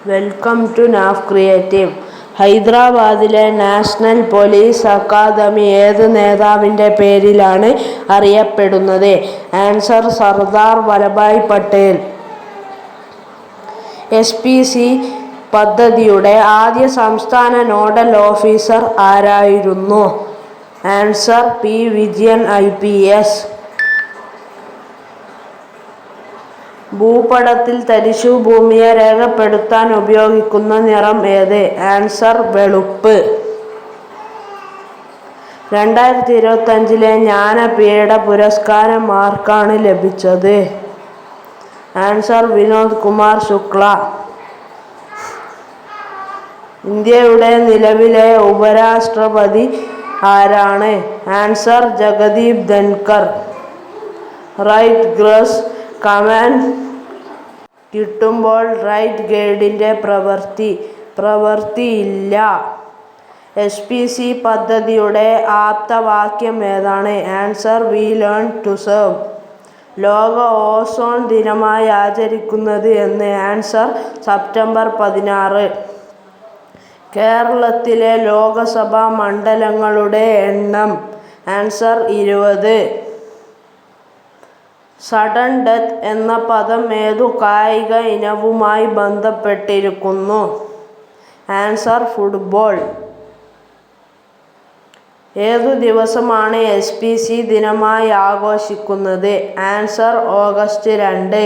Welcome to നാഫ് creative. ഹൈദരാബാദിലെ national police academy ഏത് നേതാവിൻ്റെ പേരിലാണ് അറിയപ്പെടുന്നത്? ആൻസർ സർദാർ വല്ലഭായ് പട്ടേൽ. SPC പദ്ധതിയുടെ ആദ്യ സംസ്ഥാന നോഡൽ ഓഫീസർ ആരായിരുന്നു? Answer P. വിജയൻ IPS. ഭൂപടത്തിൽ തരിശു ഭൂമിയെ രേഖപ്പെടുത്താൻ ഉപയോഗിക്കുന്ന നിറം ഏത്? ആൻസർ വെളുപ്പ്. 2025 ജ്ഞാനപീഠ പുരസ്കാരം ആർക്കാണ് ലഭിച്ചത്? ആൻസർ വിനോദ് കുമാർ ശുക്ല. ഇന്ത്യയുടെ നിലവിലെ ഉപരാഷ്ട്രപതി ആരാണ്? ആൻസർ ജഗദീപ് ധൻകർ. റൈറ്റ് ഗ്രസ് കമാൻഡ് കിട്ടുമ്പോൾ റൈറ്റ് ഗൈഡിൻ്റെ പ്രവൃത്തിയില്ല. SPC പദ്ധതിയുടെ ആപ്തവാക്യം ഏതാണ്? Answer we learn to serve. ലോക ഓസോൺ ദിനമായി ആചരിക്കുന്നത് എന്ന്? Answer September 16. കേരളത്തിലെ ലോകസഭാ മണ്ഡലങ്ങളുടെ എണ്ണം? ആൻസർ 20. സഡൻ ഡെത്ത് എന്ന പദം ഏതു കായിക ഇനവുമായി ബന്ധപ്പെട്ടിരിക്കുന്നു? Answer football. ഏതു ദിവസമാണ് SPC ദിനമായി ആഘോഷിക്കുന്നത്? Answer August 2.